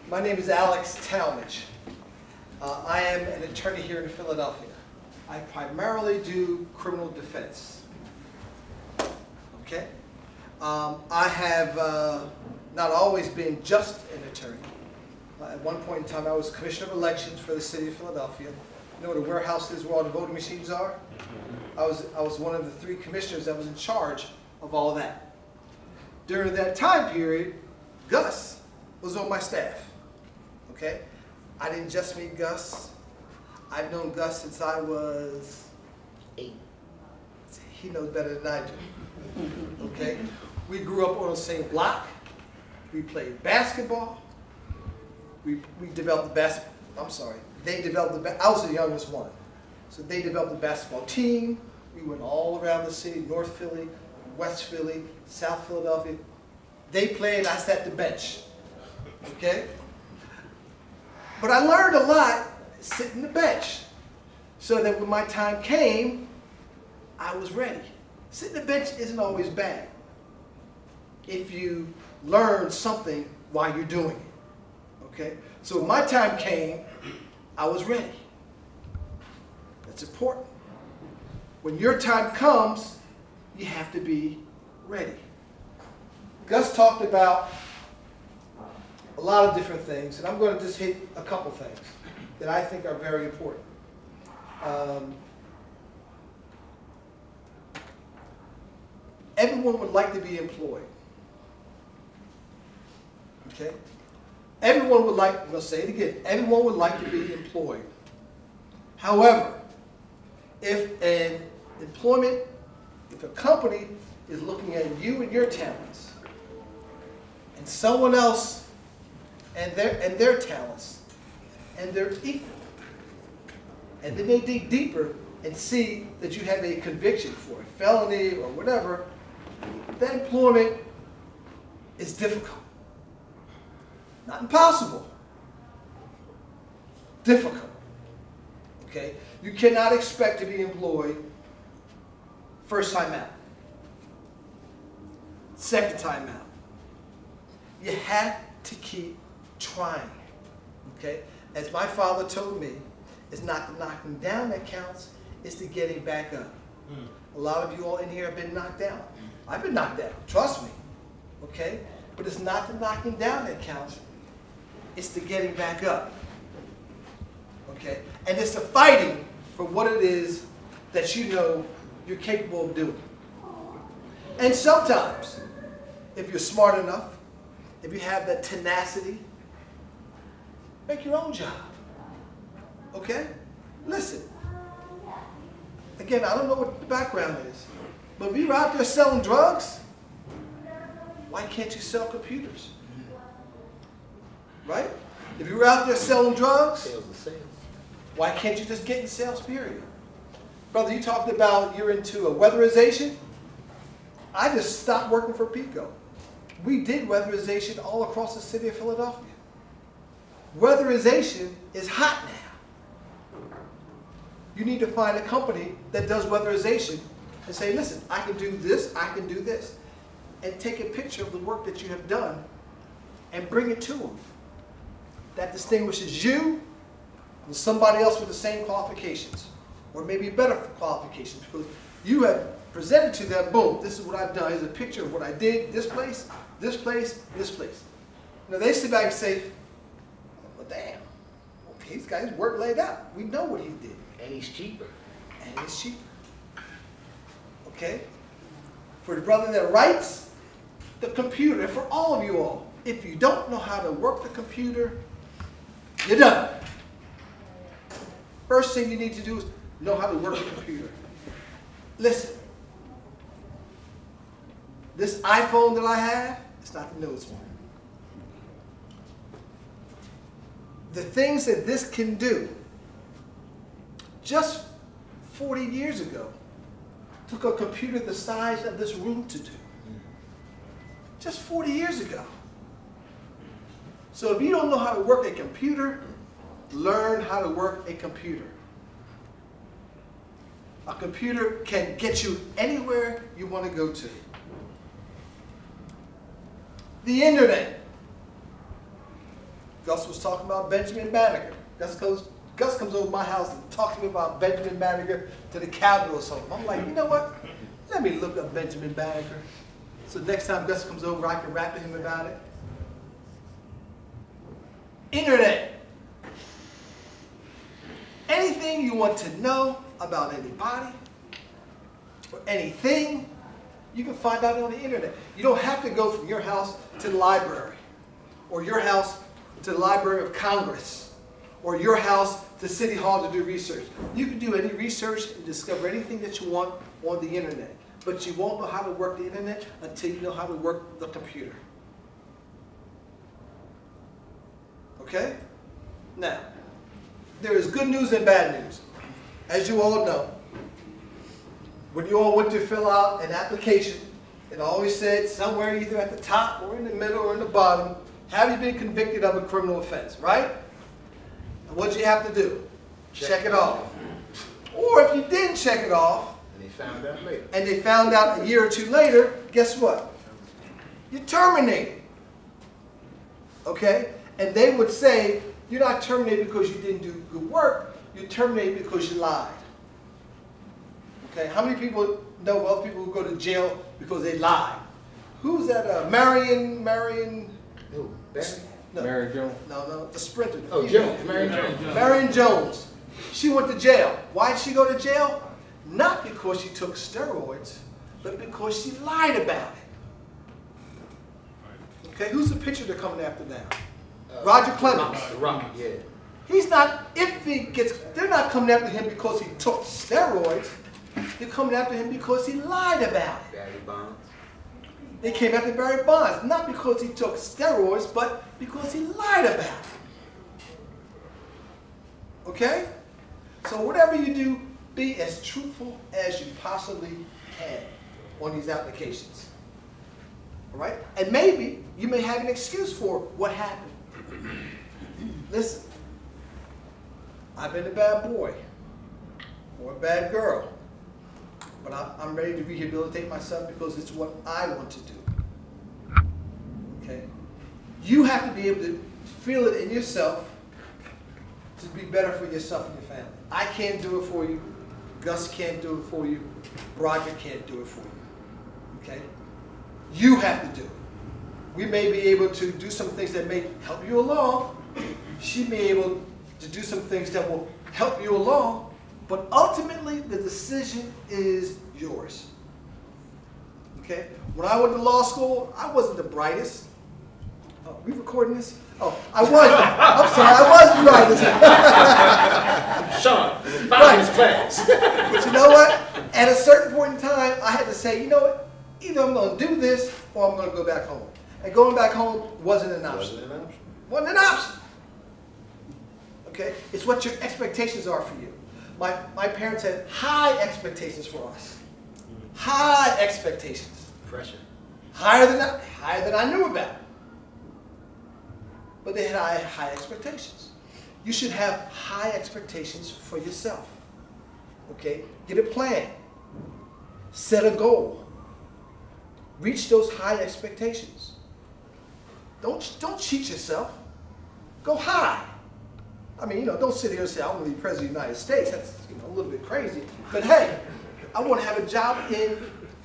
My name is Alex Talmadge. I am an attorney here in Philadelphia. I primarily do criminal defense. Okay? I have not always been just an attorney. At one point in time, I was Commissioner of Elections for the city of Philadelphia. You know where the warehouse is where all the voting machines are? I was one of the 3 commissioners that was in charge of all that. During that time period, Gus was on my staff. Okay? I didn't just meet Gus. I've known Gus since I was 8. He knows better than I do. Okay? We grew up on the same block. We played basketball. We developed the basketball. I'm sorry. They developed the. I was the youngest one, so they developed the basketball team. We went all around the city: North Philly, West Philly, South Philadelphia. They played. I sat the bench. Okay. But I learned a lot sitting the bench, so that when my time came, I was ready. Sitting the bench isn't always bad if you learn something while you're doing it. Okay? So when my time came, I was ready. That's important. When your time comes, you have to be ready. Gus talked about a lot of different things, and I'm going to just hit a couple things that I think are very important. Everyone would like to be employed. Okay? Everyone would like, I'm going to say it again, everyone would like to be employed. However, if a company is looking at you and your talents, and someone else and their talents, and they're equal, and then they dig deeper and see that you have a conviction for a felony or whatever, that employment is difficult. Not impossible. Difficult. Okay? You cannot expect to be employed first time out. Second time out. You have to keep trying. Okay? As my father told me, it's not the knocking down that counts, it's the getting back up. A lot of you all in here have been knocked down. I've been knocked down, trust me. Okay? But it's not the knocking down that counts, it's the getting back up. Okay? And it's the fighting for what it is that you know you're capable of doing. And sometimes, if you're smart enough, if you have that tenacity, make your own job. Okay? Listen. Again, I don't know what the background is, but if you're out there selling drugs, why can't you sell computers? Right? If you're out there selling drugs, why can't you just get in sales, period? Brother, you talked about you're into a weatherization. I just stopped working for Pico. We did weatherization all across the city of Philadelphia. Weatherization is hot now. You need to find a company that does weatherization and say, listen, I can do this, I can do this. And take a picture of the work that you have done and bring it to them. That distinguishes you from somebody else with the same qualifications, or maybe better qualifications, because you have presented to them, boom, this is what I've done. Here's a picture of what I did, this place, this place, this place. Now they sit back and say, well, damn, okay, he's got his work laid out. We know what he did. And he's cheaper. And he's cheaper. Okay? For the brother that writes, the computer, and for all of you all, if you don't know how to work the computer, you're done. First thing you need to do is know how to work the computer. Listen, this iPhone that I have, it's not the newest one. The things that this can do, just 40 years ago, took a computer the size of this room to do. Just 40 years ago. So if you don't know how to work a computer, learn how to work a computer. A computer can get you anywhere you want to go to. The internet. Gus was talking about Benjamin Banneker. Gus comes over to my house and talks to me about Benjamin Banneker to the Capitol or something. I'm like, you know what? Let me look up Benjamin Banneker. So next time Gus comes over, I can rap to him about it. Internet. Anything you want to know about anybody or anything, you can find out on the internet. You don't have to go from your house to the library, or your house to the Library of Congress, or your house to City Hall to do research. You can do any research and discover anything that you want on the internet, but you won't know how to work the internet until you know how to work the computer. Okay? Now, there is good news and bad news. As you all know, when you all went to fill out an application, it always said somewhere either at the top or in the middle or in the bottom, have you been convicted of a criminal offense, right? And what did you have to do? Check it off. Or if you didn't check it off, and they found out later. And they found out a year or two later, guess what? You're terminated. Okay? And they would say, you're not terminated because you didn't do good work, you're terminated because you lied. Okay? How many people know of other people who go to jail because they lied? Who's that? Marion? Who? Barry? No. Marion Jones? No, the sprinter. Oh, Jones. Marion Jones. Marion Jones. She went to jail. Why did she go to jail? Not because she took steroids, but because she lied about it. Okay, who's the pitcher they're coming after now? Roger Clemens. Rocky, yeah. He's not, if he gets, they're not coming after him because he took steroids. They're coming after him because he lied about it. Barry Bonds. They came after Barry Bonds, not because he took steroids, but because he lied about it. Okay? So whatever you do, be as truthful as you possibly can on these applications. All right? And maybe you may have an excuse for what happened. Listen, I've been a bad boy or a bad girl, but I'm ready to rehabilitate myself because it's what I want to do. Okay? You have to be able to feel it in yourself to be better for yourself and your family. I can't do it for you. Gus can't do it for you. Roger can't do it for you. Okay? You have to do it. We may be able to do some things that may help you along. She may be able to do some things that will help you along. But ultimately, the decision is yours. Okay? When I went to law school, I wasn't the brightest. Oh, are we recording this? Oh, I wasn't. I'm sorry, I was the brightest. Sean, found his class. But you know what? At a certain point in time, I had to say, you know what? Either I'm going to do this or I'm going to go back home. And going back home wasn't an option. Wasn't an option. Okay? It's what your expectations are for you. My parents had high expectations for us. High expectations. Pressure. Higher than I knew about. But they had high expectations. You should have high expectations for yourself. Okay? Get a plan. Set a goal. Reach those high expectations. Don't cheat yourself. Go high. I mean, don't sit here and say, I want to be president of the United States. That's a little bit crazy. But hey, I want to have a job in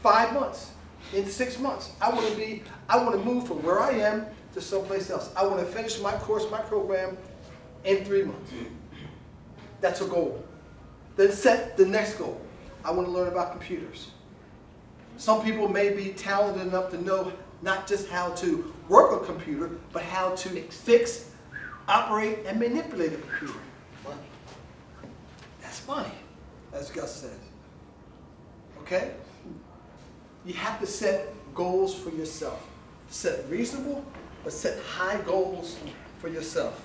5 months, in 6 months. I want to move from where I am to someplace else. I want to finish my course, my program in 3 months. That's a goal. Then set the next goal. I want to learn about computers. Some people may be talented enough to know not just how to work a computer, but how to fix, operate, and manipulate a computer. Money. That's money, as Gus says. Okay? You have to set goals for yourself. Set reasonable, but set high goals for yourself.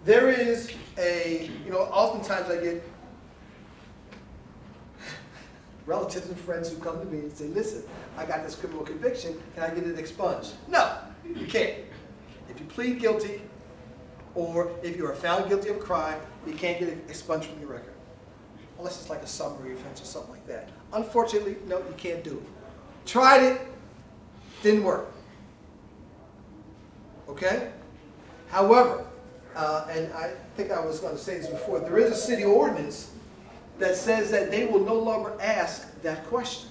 There is oftentimes I get relatives and friends who come to me and say, listen, I got this criminal conviction, can I get it expunged? No, you can't. If you plead guilty, or if you are found guilty of a crime, you can't get it expunged from your record. Unless it's like a summary offense or something like that. Unfortunately, no, you can't do it. Tried it, didn't work. Okay? However, and I think I was going to say this before, there is a city ordinance that says that they will no longer ask that question.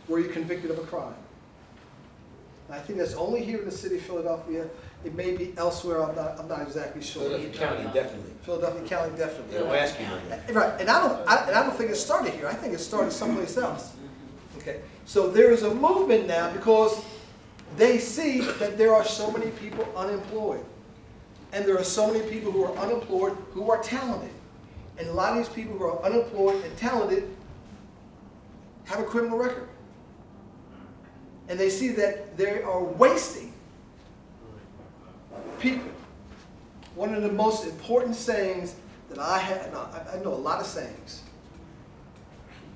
Were you convicted of a crime? I think that's only here in the city of Philadelphia. It may be elsewhere. I'm not exactly sure. Philadelphia County, definitely. Philadelphia County, definitely. They don't ask you that. Right, and I don't think it started here. I think it started someplace else. Okay, so there is a movement now because they see that there are so many people unemployed, and there are so many people who are unemployed who are talented, and a lot of these people who are unemployed and talented have a criminal record. And they see that they are wasting people. One of the most important sayings that I have, I know a lot of sayings.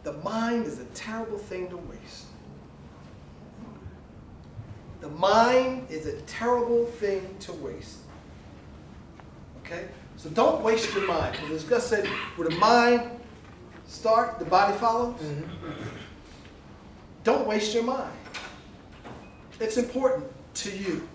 The mind is a terrible thing to waste. The mind is a terrible thing to waste. Okay? So don't waste your mind. As Gus said, where the mind starts, the body follows. Don't waste your mind. It's important to you.